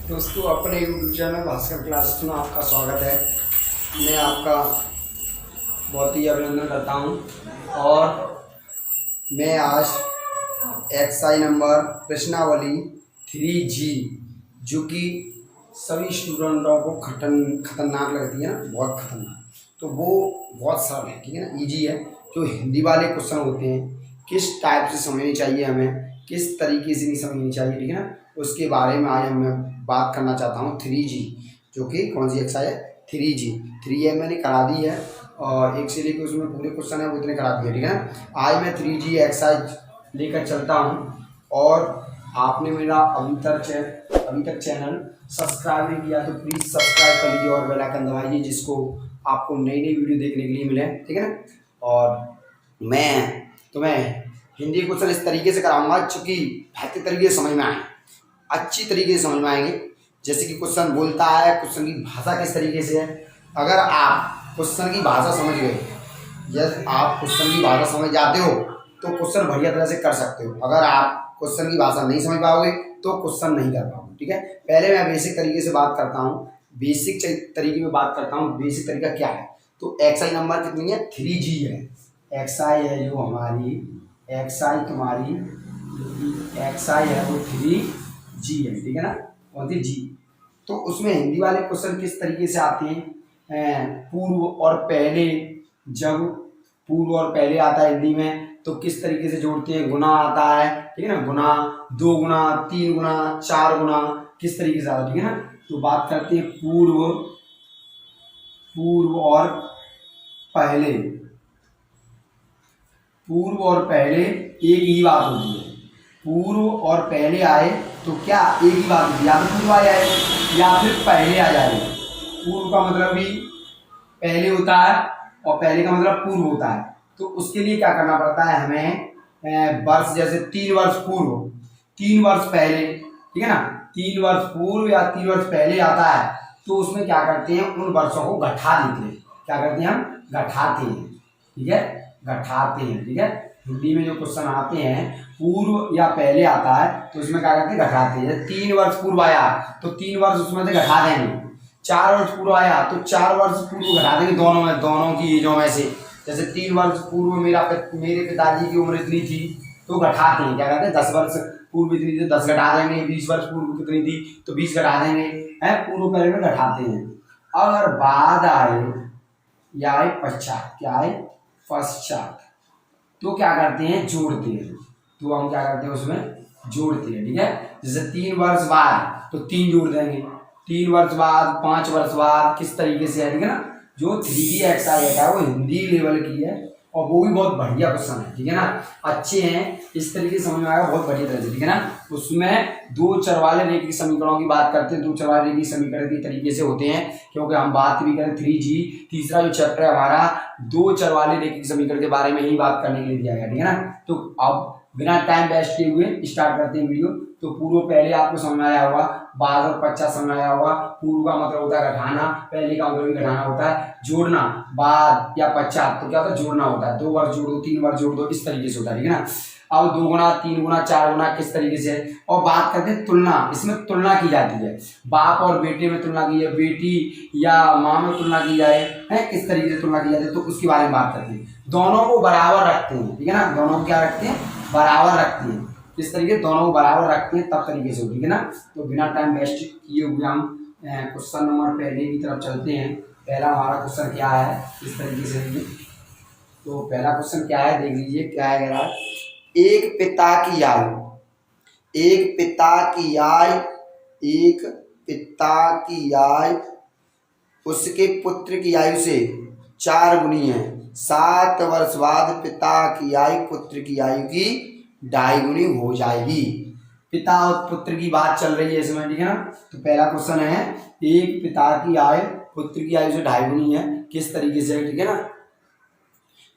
दोस्तों, अपने YouTube channel Bhaskar class में आपका स्वागत है। मैं आपका बहुत ही अभिनंदन करता हूं और मैं आज एक्सरसाइज नंबर प्रश्नावली 3G, जो कि सभी स्टूडेंटों को खतरनाक लगती है ना, बहुत खतरनाक, तो वो बहुत सरल है, ठीक है ना, इजी है। जो हिंदी वाले क्वेश्चन होते हैं, किस टाइप से समझनी चाहिए हमें, किस तरीके से नहीं समझनी चाहिए, ठीक है ना, उसके बारे में आज मैं बात करना चाहता हूँ। 3G, जो कि कौन सी एक्सरसाइज है, 3G। 3M मैंने करा दी है और एक से लेकर उसमें पूरे क्वेश्चन है वो इतने करा दिए, ठीक है ना। आज मैं 3G एक्सरसाइज लेकर चलता हूँ और आपने मेरा अभी तक चैनल सब्सक्राइब नहीं किया तो प्लीज़ सब्सक्राइब कर लीजिए और बेल आइकन दबाइए, जिसको आपको नई नई वीडियो देखने के लिए मिले, ठीक है ना। और मैं तुम्हें हिंदी क्वेश्चन इस तरीके से कराऊंगा चूँकि बेहतर तरीके से समझ में आए, अच्छी तरीके से समझ में आएंगे। जैसे कि क्वेश्चन बोलता है, क्वेश्चन की भाषा किस तरीके से है। अगर आप क्वेश्चन की भाषा समझ गए, यदि आप क्वेश्चन की भाषा समझ जाते हो तो क्वेश्चन बढ़िया तरह से कर सकते हो। अगर आप क्वेश्चन की भाषा नहीं समझ पाओगे तो क्वेश्चन नहीं कर पाओगे, ठीक है। पहले मैं बेसिक तरीके से बात करता हूँ, बेसिक तरीके में बात करता हूँ। बेसिक तरीका क्या है, तो एक्सरसाइज नंबर कितनी है, 3G है। एक्सरसाइज है जो हमारी एक्सरसाइज तुम्हारी एक्सरसाइज है वो 3G है, ठीक है ना, कौन सी, जी। तो उसमें हिंदी वाले क्वेश्चन किस तरीके से आते हैं, पूर्व और पहले। जब पूर्व और पहले आता है हिंदी में तो किस तरीके से जोड़ते हैं, गुना आता है, ठीक है ना, गुना, 2 गुना, 3 गुना, 4 गुना, किस तरीके से आता है, ठीक है ना। तो बात करते हैं पूर्व और पहले। पूर्व और पहले एक ही बात होती है। पूर्व और पहले आए तो क्या एक ही बात होती है, या तो पूर्व आ जाए या फिर पहले आ जाए। पूर्व का मतलब भी पहले होता है और पहले का मतलब पूर्व होता है। तो उसके लिए क्या करना पड़ता है हमें, वर्ष, जैसे 3 वर्ष पूर्व, 3 वर्ष पहले, ठीक है ना, 3 वर्ष पूर्व या 3 वर्ष पहले आता है तो उसमें क्या करते हैं, उन वर्षों को घटा देते हैं। क्या करते हैं, हम घटाते हैं, ठीक है, घटाते हैं, ठीक है। हिंदी में जो क्वेश्चन आते हैं पूर्व या पहले आता है तो उसमें क्या करते हैं, घटाते हैं। 3 वर्ष पूर्व आया तो 3 वर्ष उसमें से घटा देंगे। 4 वर्ष पूर्व आया तो 4 वर्ष पूर्व घटा देंगे, दोनों की एजों में से। जैसे 3 वर्ष पूर्व मेरे पिताजी की उम्र इतनी थी तो घटाते हैं, क्या कहते हैं, 10 वर्ष पूर्व इतनी थी तो 10 घटा देंगे। 20 वर्ष पूर्व कितनी थी तो 20 घटा देंगे, है, पूर्व पहले में घटाते हैं। अगर बाद आए या आए पश्चात, क्या आए, पश्चात, तो क्या करते हैं, जोड़ते हैं। तो हम क्या करते हैं, उसमें जोड़ते हैं, ठीक है। जैसे 3 वर्ष बाद तो 3 जोड़ देंगे, 3 वर्ष बाद, 5 वर्ष बाद, किस तरीके से है, ठीक है ना। जो 3D एक्सरसाइज है वो हिंदी लेवल की है और वो भी बहुत बढ़िया क्वेश्चन है, ठीक है ना, अच्छे हैं, इस तरीके से समझ में आएगा बहुत बढ़िया तरह से, ठीक है ना। उसमें 2 चर वाले रेखीय समीकरणों की बात करते हैं। 2 चर वाले रेखीय समीकरण की तरीके से होते हैं, क्योंकि हम बात भी करें 3G, तीसरा जो चैप्टर है हमारा 2 चर वाले रेखीय समीकरण के बारे में ही बात करने के लिए दिया गया, ठीक है ना। तो अब बिना टाइम वेस्ट किए हुए स्टार्ट करते हैं वीडियो। तो पूर्व पहले आपको समझ में आया होगा, बाद और पश्चात समझ में आया होगा। पूर्व का मतलब होता है घटाना, पहले का मतलब भी घटाना होता है। जोड़ना, बाद या पश्चात, तो क्या होता है, जोड़ना होता है। 2 वर्ष जोड़ दो, 3 वर्ष जोड़ दो, इस तरीके से होता है, ठीक है ना। अब 2 गुना, 3 गुना, 4 गुना, किस तरीके से है। और बात करते हैं तुलना, इसमें तुलना की जाती है। बाप और बेटे में तुलना की है, बेटी या माँ में तुलना की जाए, है, किस तरीके से तुलना की जाती है, तो उसके बारे में बात करते हैं। दोनों को बराबर रखते हैं, ठीक है ना, दोनों को क्या रखते हैं, बराबर रखते हैं। किस तरीके, दोनों को बराबर रखते हैं तब तरीके से, ठीक है ना। तो बिना टाइम वेस्ट किए हुए हम क्वेश्चन नंबर पहले की तरफ चलते हैं। पहला हमारा क्वेश्चन क्या है, इस तरीके से देखिए। तो पहला क्वेश्चन क्या है, देख लीजिए क्या है, कह रहा है, एक पिता की आयु, एक पिता की आयु, एक पिता की आयु उसके पुत्र की आयु से 4 गुनी है। 7 वर्ष बाद पिता की आयु पुत्र की आयु की 2.5 गुनी हो जाएगी। पिता और पुत्र की बात चल रही है इसमें, ठीक है ना। तो पहला क्वेश्चन है, एक पिता की आयु पुत्र की आयु से 2.5 गुनी है, किस तरीके से, ठीक है ना।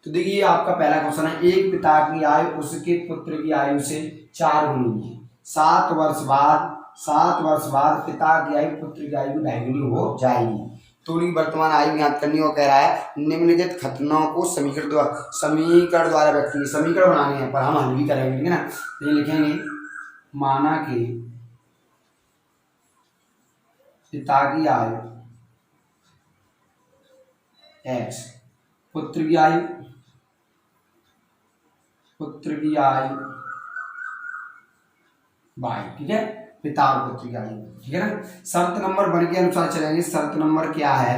तो देखिए आपका पहला क्वेश्चन है, एक पिता की आयु उसके पुत्र की आयु से 4 गुनी है। 7 वर्ष बाद पिता की आयु पुत्र की आयु 2.5 गुनी हो जाएगी। तो वर्तमान आयु ज्ञात करनी और कह रहा है निम्नलिखित घटनाओं को समीकरण द्वारा व्यक्त कीजिए। समीकरण बनाने हैं पर हम हल भी करेंगे, ठीक है ना। ये लिखेंगे, माना कि पिता की आयु x, पुत्र की आयु y। ठीक है, पिता और पुत्र की आयु। ठीक है ना। शर्त नंबर 1 के अनुसार चलेंगे। शर्त नंबर क्या है,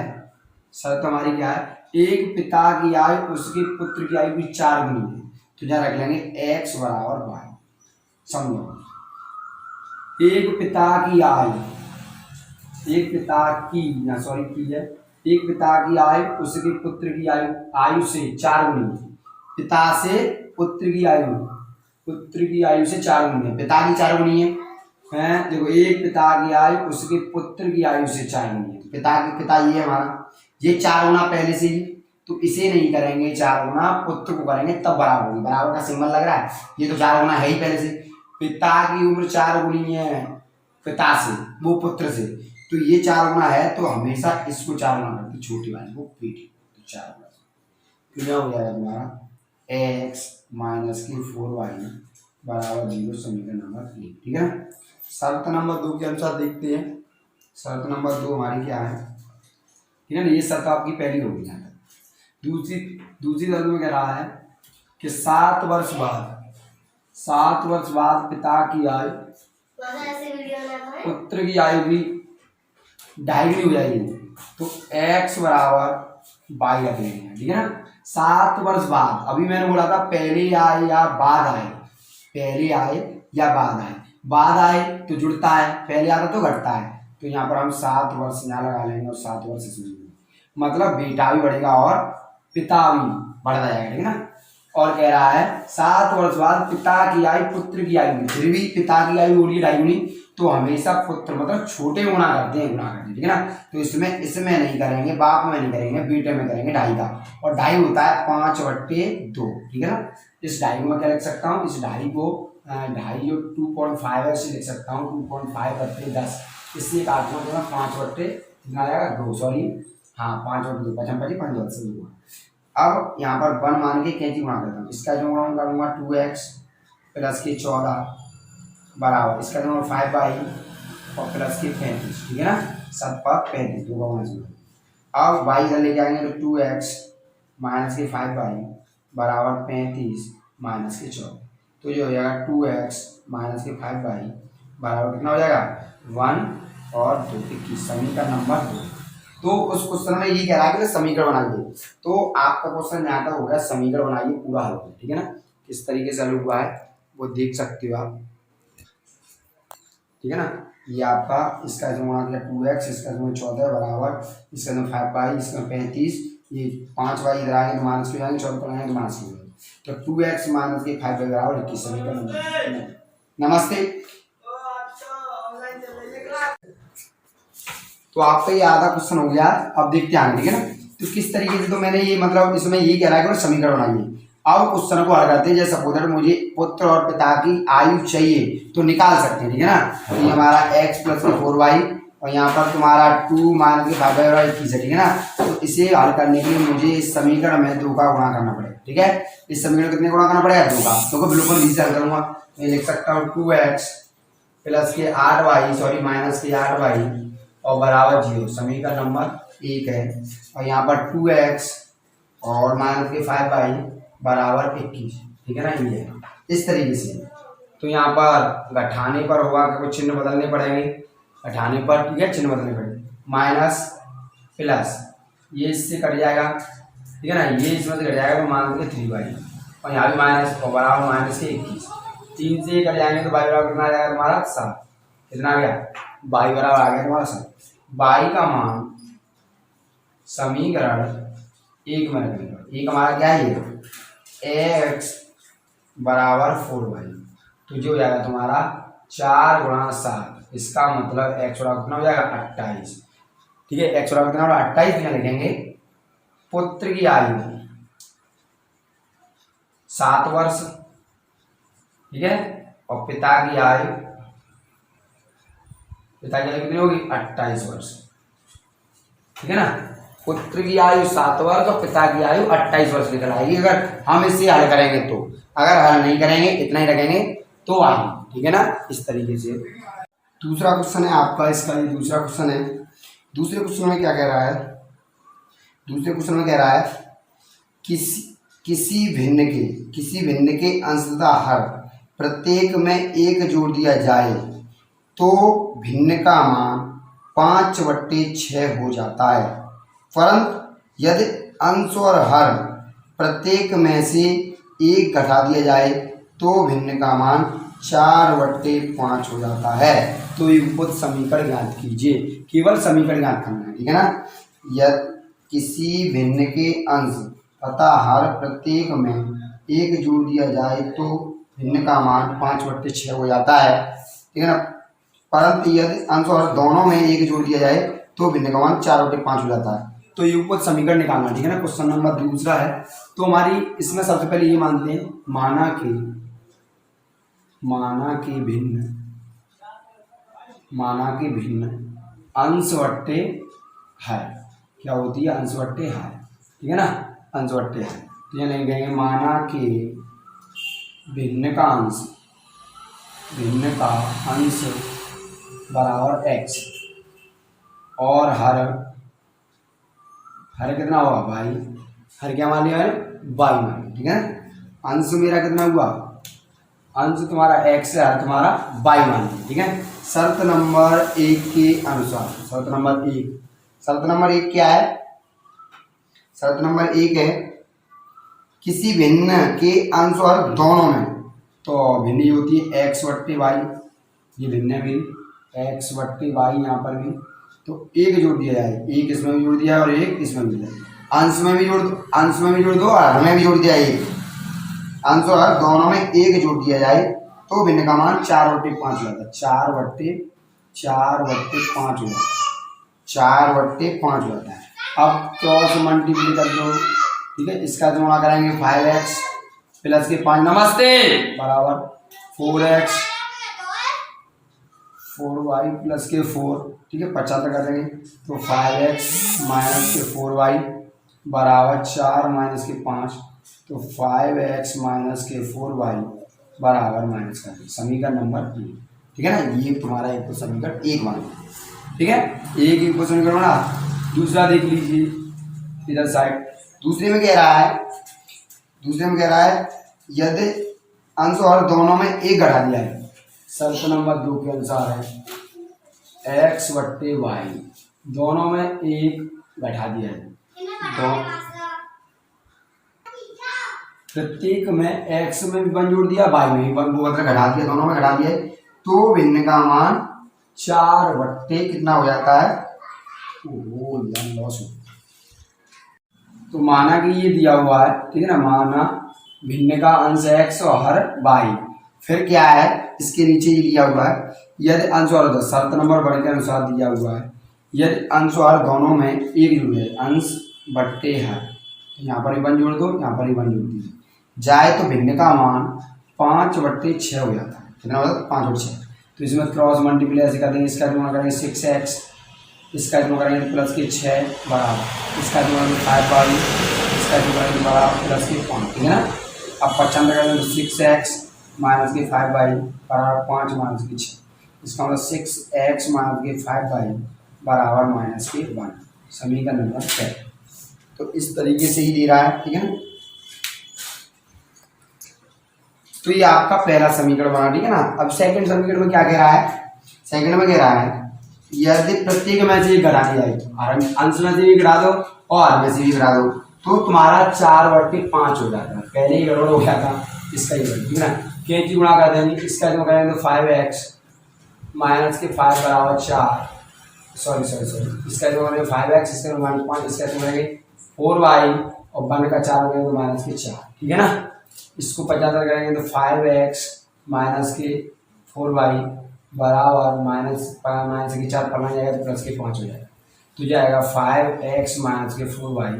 शर्त हमारी क्या है, एक पिता की आयु उसके पुत्र की आयु की 4 गुनी है। तो यहाँ रख लेंगे x बराबर y। समझो, एक पिता की आयु, एक पिता की ना सॉरी की है, एक पिता की आयु उसके पुत्र की आयु से 4 गुनी है। पिता से पुत्र की आयु से 4 गुनी है। पिता की 4 गुनी है, देखो एक पिता की आयु उसके पुत्र की आयु से 4 गुनी है। पिता ये हमारा, ये 4 गुना पहले से ही, तो इसे नहीं करेंगे 4 गुना, पुत्र को करेंगे तब बराबर होगी। बराबर का सिंबल लग रहा है, ये तो 4 गुना है ही पहले से। पिता की उम्र 4 गुनी है पिता से, वो पुत्र से, तो ये 4 गुना है, तो हमेशा इसको 4 गुना करते, छोटी वाली को पीटी, तो 4 गुना। तो यह हो जाएगा तुम्हारा x माइनस की 4y बराबर 0, समीकरण नंबर 1। ठीक है। शर्त नंबर 2 के अनुसार देखते हैं। शर्त नंबर 2 हमारी क्या है, ठीक है ना, ये शर्त आपकी पहली होगी। यहाँ तक दूसरी शर्त में कह रहा है कि 7 वर्ष बाद पिता की आयु पुत्र की आयु भी 2.5 हो जाएगी, तो x बराबर y रख लेंगे। ठीक है ना। 7 वर्ष बाद, अभी मैंने बोला था पहले आए या बाद आए, पहले आए या बाद आए, बाद आए तो जुड़ता है, पहले आता तो घटता है। तो यहाँ पर हम 7 वर्ष यहाँ लगा लेंगे और 7 वर्ष इसमें, मतलब बेटा भी बढ़ेगा और पिता भी बढ़ता जाएगा। ठीक है ना। और कह रहा है 7 वर्ष बाद पिता की आयु पुत्र की आयु, फिर भी पिता की आयु हो रही है 2.5 गुनी, तो हमेशा पुत्र मतलब छोटे गुना करते हैं। ठीक है ना। तो इसमें नहीं करेंगे, बाप में नहीं करेंगे, बेटे में करेंगे 2.5 का, और 2.5 होता है 5/2। ठीक है ना। इस 2.5 को मैं क्या लिख सकता हूँ, इस 2.5 को 2.5 जो 2.5 है लिख सकता हूँ 2.5/10, इससे काट दूंगा तो 5/2 कितना आएगा 2, सॉरी हाँ 5/2, 5 से 2। अब यहाँ पर 1 मान के कैंची गुणा करता हूँ, इसका जो गुणा करूँगा 2x प्लस के 14 बराबर, इसका जो 5y और प्लस के 35। ठीक है ना। 7 पर 35, 2 का गुणा। अब y इधर लेके आएंगे तो 2x माइनस के 5y बराबर 35 माइनस के 14, तो ये हो जाएगा 2x माइनस के 5y बराबर कितना हो जाएगा 1 और 2, 21, समीकरण नंबर 2। तो उस क्वेश्चन में ये कह रहा है कि समीकरण बनाइए, तो आपका क्वेश्चन यहाँ तक हो गया, समीकरण बनाइए पूरा हल हो। ठीक है ना। किस तरीके से हल हुआ है वो देख सकते हो आप। ठीक है ना। ये आपका इसका जो गुणा किया 2x, इसका जो 14 बराबर, इसका जो 5y, इसका 35, ये 5y इधर आएंगे तो माइनस के जाएंगे, 14 पर आएंगे तो माइनस के जाएंगे, तो 2x माइनस के 5y बराबर 21, समीकरण। नमस्ते। तो आपका ये आधा क्वेश्चन हो गया। अब देखते हैं। ठीक है ना। तो किस तरीके से, तो मैंने ये मतलब इसमें ये कह रहा है कि समीकरण बनाइए। अब क्वेश्चन को हल करते हैं। जैसे सपोज मुझे पुत्र और पिता की आयु चाहिए तो निकाल सकते हैं। ठीक है ना। तो ये हमारा x प्लस 4y और यहाँ पर तुम्हारा 2 माइनस के 5y और 21 है। ठीक है ना। तो इसे हल करने के लिए मुझे इस समीकरण में 2 का गुणा करना पड़ेगा। ठीक है। इस समीकरण कितने गुणा करना पड़ेगा 2 का, तो बिल्कुल इजी हल करूंगा। मैं लिख सकता हूँ 2x प्लस के 8y, सॉरी माइनस के 8y और बराबर 0, समीकरण नंबर 1 है। और यहाँ पर 2x और माइनस के 5y बराबर 21। ठीक है ना। ये है इस तरीके से। तो यहाँ पर घटाने पर होगा कि कुछ चिन्ह बदलने पड़ेंगे, घटाने पर ठीक है चिन्ह बदलने पड़ेंगे, माइनस प्लस ये इससे कट जाएगा। ठीक है ना। ये इसमें से कट जाएगा तो माइनस के 3y और यहाँ भी माइनस और बराबर माइनस के 21, 3 से कट जाएंगे तो y बराबर कितना आ जाएगा तुम्हारा 7। कितना आ गया y बराबर आ गया तुम्हारा 7। y का मान समीकरण 1 में रखेंगे। एक हमारा क्या है ये x बराबर 4y, तो जो हो जाएगा तुम्हारा 4 गुणा 7, इसका मतलब x बराबर कितना हो जाएगा 28। ठीक है। x बराबर कितना 28 में लिखेंगे पुत्र की आयु 7 वर्ष। ठीक है। और पिता की आयु कितनी होगी 28 वर्ष। ठीक है ना। पुत्र की आयु 7 वर्ष और पिता की आयु 28 वर्ष निकल आएगी अगर हम इसे हल करेंगे तो। अगर हल नहीं करेंगे, इतना ही रखेंगे तो आएगी। ठीक है ना। इस तरीके से दूसरा क्वेश्चन है आपका, इसका ये दूसरा क्वेश्चन है। दूसरे क्वेश्चन में क्या कह रहा है, दूसरे क्वेश्चन में कह रहा है किसी भिन्न के अंशतः हर प्रत्येक में एक जोड़ दिया जाए तो भिन्न का मान 5/6 हो जाता है, परंतु यदि अंश और हर प्रत्येक में से एक घटा दिया जाए तो भिन्न का मान 4/5 हो जाता है। तो ये उपयुक्त समीकरण ज्ञात कीजिए, केवल समीकरण ज्ञात करना है, ठीक है ना। यदि किसी भिन्न के अंश तथा हर प्रत्येक में एक जोड़ दिया जाए तो भिन्न का मान 5/6 हो जाता है, ठीक है ना, परंतु यदि अंश और दोनों में एक जोड़ दिया जाए तो भिन्न का मान 4/5 हो जाता है। तो ये उपयुक्त समीकरण निकालना, ठीक है ना। क्वेश्चन नंबर दूसरा है, तो हमारी इसमें सबसे पहले ये मानते हैं माना कि भिन्न अंश बट्टे है, क्या होती है, अंश बट्टे है, ठीक है ना, अंश बट्टे है। तो ये नहीं कहेंगे माना कि भिन्न का अंश बराबर x और हर कितना हुआ भाई, हर क्या मान लिया है, y मान लिया, ठीक है ना। अंश मेरा कितना हुआ, अंश तुम्हारा x है, हर तुम्हारा y मान लिया, ठीक है। शर्त नंबर 1 के अनुसार, शर्त नंबर 1 क्या है, शर्त नंबर 1 है किसी भिन्न के अंश और दोनों में, तो भिन्न ही होती है x/y, ये भिन्न भी x/y, यहाँ पर भी तो एक जोड़ दिया जाए, एक इसमें भी जोड़ दिया और एक इसमें भी दिया, अंश में भी जोड़ दो और हर में भी जोड़ दिया, एक अंश और हर दोनों में एक जोड़ दिया जाए तो भिन्न का मान 4/5 हो जाता है, 4/5 हो जाता है। अब क्रॉस मल्टीप्लाई कर दो, ठीक है, इसका गुणा कराएंगे 5x प्लस के 5 नमस्ते बराबर 4x 4y प्लस के 4, ठीक है, 75 कर देंगे तो 5x माइनस के 4y बराबर 4 माइनस के 5, तो 5x माइनस के 4y बराबर माइनस कर देंगे, समीकरण नंबर 2, ठीक है ना। ये तुम्हारा एक तो समीकरण 1 बना, ठीक है, एक को समीकरण बना। दूसरा देख लीजिए इधर साइड, दूसरे में कह रहा है यदि अंश और दोनों में एक घटा दिया है, शर्त नंबर 2 के अनुसार है x/y, दोनों में एक घटा दिया है, प्रत्येक में x में भी 1 जोड़ दिया, y में भी 1 को घटा दिया, दोनों में घटा दिया है तो भिन्न का मान 4/ कितना हो जाता है, लॉस हो। तो माना कि ये दिया हुआ है, ठीक है ना, माना भिन्न का अंश x और हर y, फिर क्या है इसके नीचे ये दिया हुआ है यदि अंश और हर, शर्त नंबर 1 के अनुसार दिया हुआ है यदि अंश और हर दोनों में एक जोड़ है, अंश बट्टे हर, यहाँ पर ही 1 जोड़ दो, यहाँ पर ही 1 जोड़ दीजिए जाए तो भिन्न का मान 5/6 हो जाता है, कितना होता है 5/6। तो इसमें क्रॉस मल्टीप्लाई ऐसे कर देंगे, इसका गुणा करेंगे 6x, इसका गुणा करेंगे प्लस के 6 बराबर, इसका गुणा करेंगे 5y, इसका गुणा करेंगे बराबर प्लस के 5, ठीक है ना। अब 95 करेंगे तो 6x माइनस के 5y बराबर 5 माइनस के 6, इसका मतलब 6x माइनस के 5y बराबर माइनस के 1, समीकरण नंबर 6। तो इस तरीके से ही दे रहा है, ठीक है ना। तो ये आपका पहला समीकरण बना, ठीक है ना। अब सेकंड समीकरण में क्या कह रहा है, सेकंड में कह रहा है यदि प्रत्येक में से एक घटा दिया जाए, अंश में से भी घटा दो और हर में से भी घटा दो तो तुम्हारा 4/5 हो जाता है, पहले ही गड़बड़ हो गया था, इसका ही ठीक है ना, कैंची गुणा कर देंगे, इसका गुणा करेंगे तो 5x माइनस के 5 बराबर 4, सॉरी इसका गुणा करेंगे 5x, इसका गुणा 5, इसका गुणा करेंगे 4y और 1 का 4 करेंगे तो माइनस के 4, ठीक है ना। इसको 75 करेंगे तो 5x माइनस के 4y बराबर माइनस के 4 पढ़ना जाएगा तो प्लस के 5 हो जाएगा, तो जाएगा 5x माइनस के 4y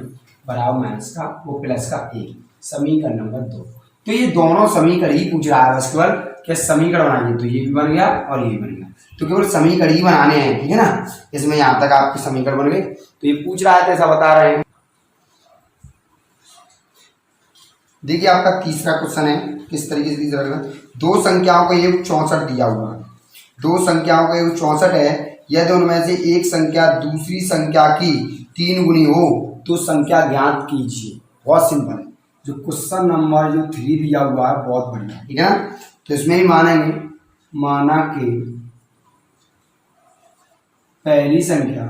बराबर माइनस का वो प्लस का 1, समीकरण नंबर 2। तो ये दोनों समीकरण ही पूछ रहा है, बस केवल क्या समीकरण बनाएंगे, तो ये भी बन गया और ये भी बन गया, तो केवल समीकरण ही बनाने हैं, ठीक है ना। इसमें यहाँ तक आपके समीकरण बन गए, तो ये पूछ रहा है तो ऐसा बता रहे हैं। देखिए आपका तीसरा क्वेश्चन है, किस तरीके से तीसरा क्वेश्चन, दो संख्याओं का योग 64 दिया हुआ है, दो संख्याओं का योग 64 है, यदि उनमें से एक संख्या दूसरी संख्या की 3 गुनी हो तो संख्या ज्ञात कीजिए। बहुत सिंपल है, जो क्वेश्चन नंबर जो 3 दिया हुआ है बहुत बढ़िया, ठीक है ना। तो इसमें ही मानेंगे, माना कि पहली संख्या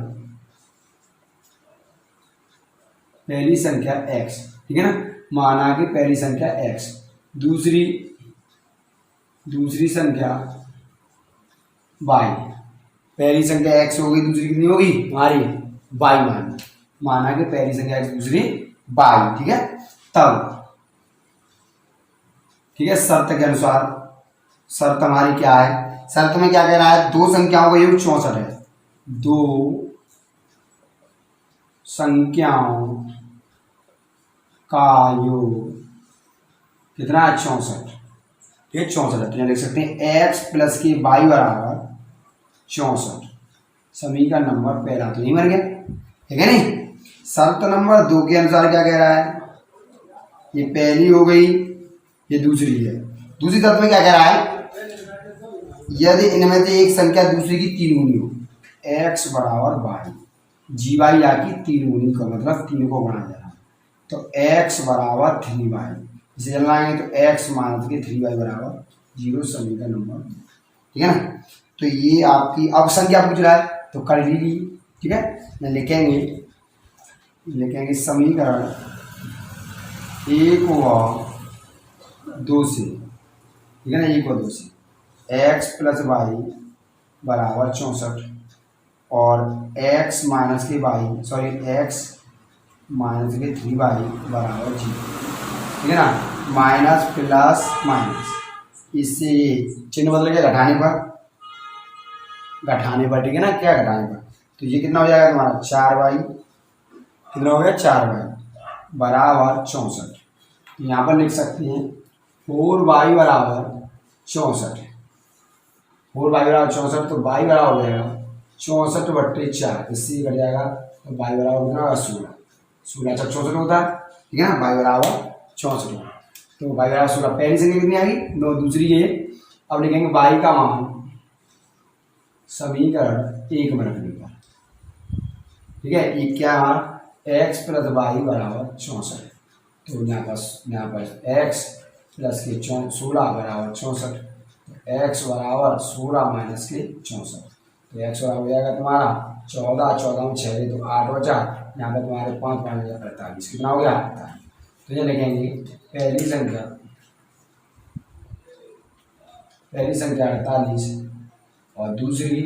x, ठीक है ना, माना कि पहली संख्या x, दूसरी संख्या y, पहली संख्या x होगी, दूसरी कितनी होगी हमारी y, माना कि पहली संख्या x दूसरी y, ठीक है। तब ठीक है, शर्त के अनुसार, शर्त हमारी क्या है, शर्त में क्या कह रहा है, दो संख्याओं का योग 64 है, दो संख्याओं का योग कितना है 64, ठीक है 64 है। तो यहाँ लिख सकते हैं x प्लस के y बराबर 64, समीकरण नंबर पहला तो नहीं बन गया, ठीक है नहीं। शर्त नंबर 2 के अनुसार क्या कह रहा है, ये पहली हो गई, ये दूसरी है। दूसरी शर्त में क्या कह रहा है, यदि इनमें से एक संख्या दूसरी की 3 गुनी हो, x बराबर y, जी वाई या की 3 गुनी का मतलब 3 को बढ़ा जाना, तो x बराबर 3y, इसे चलना है तो x माइनस के 3y बराबर 0, समीकरण नंबर, ठीक है ना। तो ये आपकी अब संख्या पूछ रहा है तो कर लीजिए, ठीक है। लिखेंगे समीकरण 1 व 2 से, ठीक है ना, 1 व 2 से x प्लस वाई बराबर 64 और x माइनस के 3y बराबर 0, ठीक है ना। माइनस प्लस माइनस, इससे ये चिन्ह बदल गया घटाने पर, ठीक है ना, क्या घटाने पर, तो ये कितना हो जाएगा तुम्हारा 4y, कितना हो गया 4y बराबर 64। यहाँ पर लिख सकते हैं 4y बराबर 64, 4y बराबर 64, तो y बराबर हो जाएगा 64/4, इससे घट जाएगा तो y बराबर कितना होगा 16 जब 64 होता है, ठीक है ना, y बराबर 64 होगा, तो y बराबर 16। पहली संख्या कितनी आ गई 9, दूसरी ये। अब लिखेंगे y का मान समीकरण 1 में रखने पर, ठीक है, ये क्या है x प्लस वाई बराबर 64, तो यहाँ पर x प्लस के 16 बराबर 64, तो x बराबर 16 माइनस के 64, तो x बराबर हो जाएगा तुम्हारा 14, 14 में 6 तो 8 बचा, यहाँ पर तुम्हारे 5 5 48, कितना हो गया 48। तो ये लिखेंगे पहली संख्या 48 और दूसरी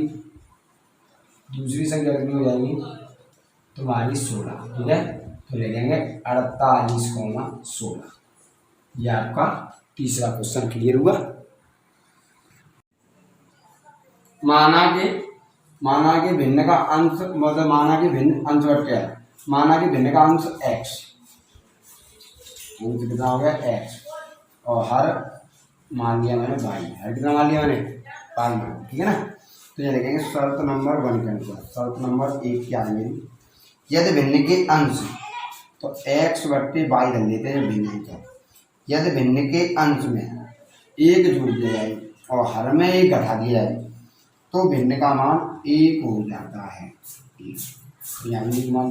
संख्या कितनी हो जाएगी तुम्हारी 16, ठीक है। तो लिखेंगे 48,16, यह आपका तीसरा क्वेश्चन क्लियर हुआ। माना के भिन्न का अंश, मतलब माना के भिन्न अंश क्या है, माना के भिन्न का अंश x, कितना हो गया x, और हर मान लिया मैंने y, हर कितना मान लिया मैंने y मान, ठीक है ना। तो ये देखेंगे शर्त नंबर 1 के अनुसार, शर्त नंबर 1 क्या है मेरी, यदि भिन्न के अंश, तो x/y धर लेते हैं भिन्न का, यदि भिन्न के अंश में 1 जोड़ दिया जाए और हर में 1 घटा दिया जाए तो भिन्न का मान 1 हो जाता है। यानी मान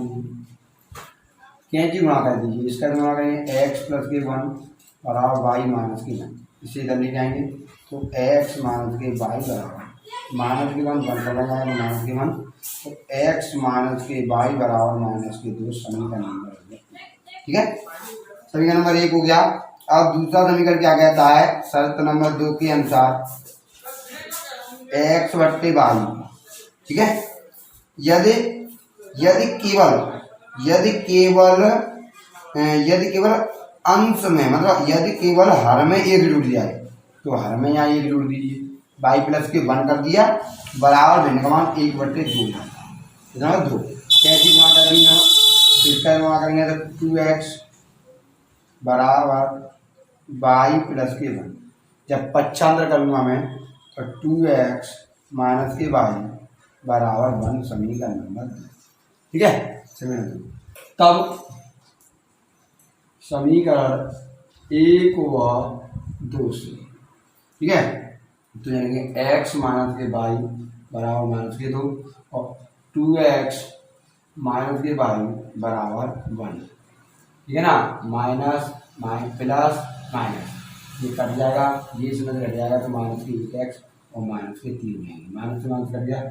कैंची गुणा कर दीजिए, इसका गुणा करेंगे x प्लस के 1 बराबर y माइनस के 1, इसे इधर ले जाएंगे तो x माइनस के y बराबर माइनस के 1 चला जाएगा माइनस के 1, तो x माइनस के y बराबर माइनस के 2, समीकरण नंबर हो गया, ठीक है। समीकरण नंबर 1 हो गया। अब दूसरा समीकरण क्या कहता है, शर्त नंबर 2 के अनुसार x/y, ठीक है, यदि केवल अंश में, मतलब यदि केवल हर में 1 जुड़ जाए तो हर में यहाँ 1 जोड़ दीजिए, y प्लस के 1 कर दिया बराबर भिन्न का मान 1/2, कितना 2, कैसे गुणा करेंगे, इसका गुणा करेंगे तो 2x बराबर y प्लस के 1, जब पक्षांतर करूँगा मैं तो 2x माइनस के y बराबर 1, समीकरण नंबर 2, ठीक है। तब समीकरण 1 व 2 से, ठीक है, तो यानी कि x माइनस के y बराबर माइनस के 2 और 2x माइनस के वाई बराबर 1। ठीक है ना, माइनस प्लस माइनस ये कट जाएगा, ये इसमें से कट जाएगा तो माइनस के 1x और माइनस के 3 आएंगे, माइनस से माइनस कट गया,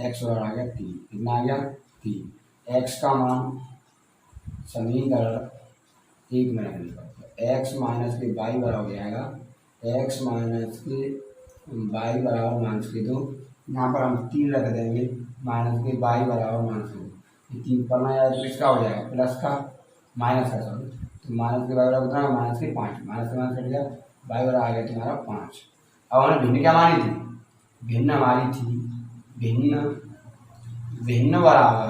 x और आ गया 3, कितना आ गया 3। x का मान समीकरण 1 में रखने पर x माइनस के वाई बराबर हो जाएगा x माइनस के वाई बराबर माइनस के 2, यहाँ पर हम 3 रख देंगे, माइनस के वाई बराबर माइनस के 2, ये 3 करना है तो इसका हो जाएगा प्लस का माइनस का, सॉरी, तो माइनस के वाई बराबर कितना, माइनस के 5, माइनस से माइनस कट गया, वाई बराबर आ गया तुम्हारा 5। अब हमने भिन्न क्या मानी थी, भिन्न हमारी थी भिन्न बराबर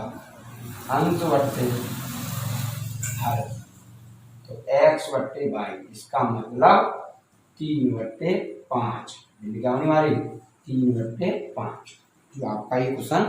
अंश बट्टे हर, तो x बट्टे वाई, इसका मतलब 3/5, भिन्न क्या होनी हमारी 3/5। जो आपका ये क्वेश्चन